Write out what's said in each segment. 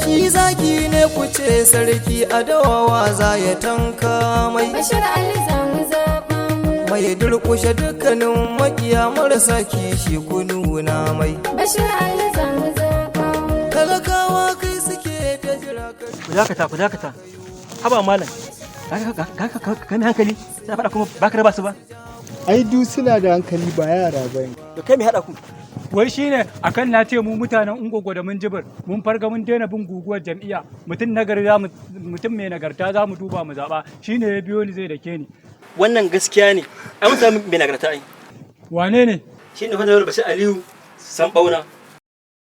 shi zaki ne kuce sarki a dawawa za ya tanka mai. Bashir Ali za mu zaɓa mu. Mai durƙushe dukkanin makiya marasa kishi ku nuna mai. Bashir Ali za mu zaɓa mu. Talakawa kai suke ta jira kai. Ku dakata. Haba malam. Ka mai hankali sai faɗa kuma baka raba su ba. Ai du suna da hankali ba yara ba ne. Da kai mai haɗa ku. Wai shine akan na ce mu mutanen Ungogo da mun jibir mun farga mun daina bin guguwar jam'iyya mutum mai nagarta za mu duba mu zaɓa shine ya biyo ni zai dake ni. Wannan gaskiya ne. Ai mun samu mai nagarta ai. Wane ne? Shine Honorable Bashir Aliyu Sambauna.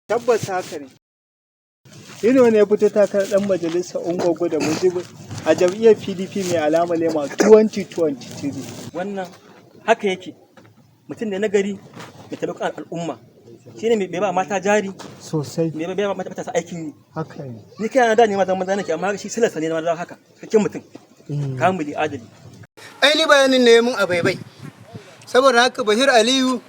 Tabbas haka ne. Ino ne ya fito takarar ɗan majalisar Ungogo da Mujibir a jam'iyyar PDP mai alama lema 2023. Wannan haka yake. Mutum ne nagari mai taimakon al'umma. Shine mai ba mata jari Sosai. mai ba matasa aikin yi. Haka ne. Ni kai na da ne ma zaman nake amma shi silasa ne na haka. Kake mutum. Kamili adali. Ai ni bayanin ne mun a baibai. Saboda haka Bashir Aliyu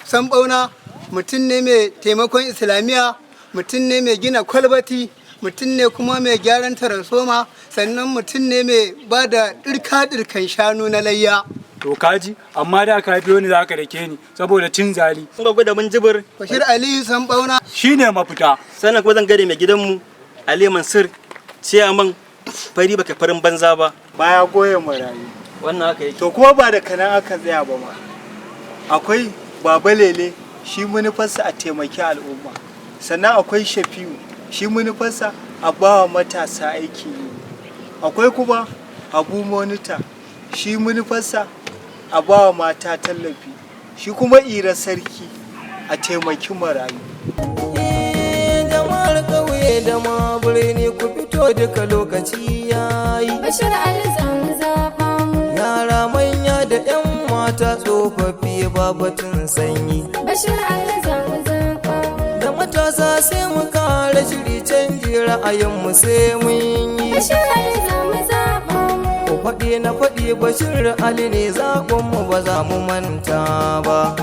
Sambauna mutum ne mai taimakon Islamiyya, mutum ne mai gina kwalbati, mutum ne kuma mai gyaran taransoma, sannan mutum ne mai ba da ɗirka-ɗirkan shanu na layya. To kaji amma da ka biyo ni za ka dake ni saboda cin zali. Ungogo da mun jibir Bashir Aliyu Sambauna Shine mafita. sannan kuma zan gade mai gidanmu Ali Mansur ciyaman fari baka farin banza ba. Baya goyon marayu. Wannan haka yake. To kuma ba da kanan aka tsaya ba ma. Akwai Baba Lele shi manufarsa a taimaki al'umma. Sannan akwai Shafi'u shi manufarsa a bawa matasa aiki yi. Akwai kuma Abu Monita shi manufarsa a bawa mata tallafi. Shi kuma Ira Sarki a taimaki marayu. Jama'ar ƙauye da ma birni ku fito duka lokaci yayi. Bashir Ali za mu zaɓa mu. Yara manya da 'yan mata tsofaffi babatun sanyi. Bashir Ali za mu zaɓa mu. Da matasa sai mu kare shiri canji ra'ayinmu sai mun yi. Bashir Ali za mu zaɓa mu. Ku faɗi na faɗi Bashir Ali ne zaɓinmu ba za mu manta ba.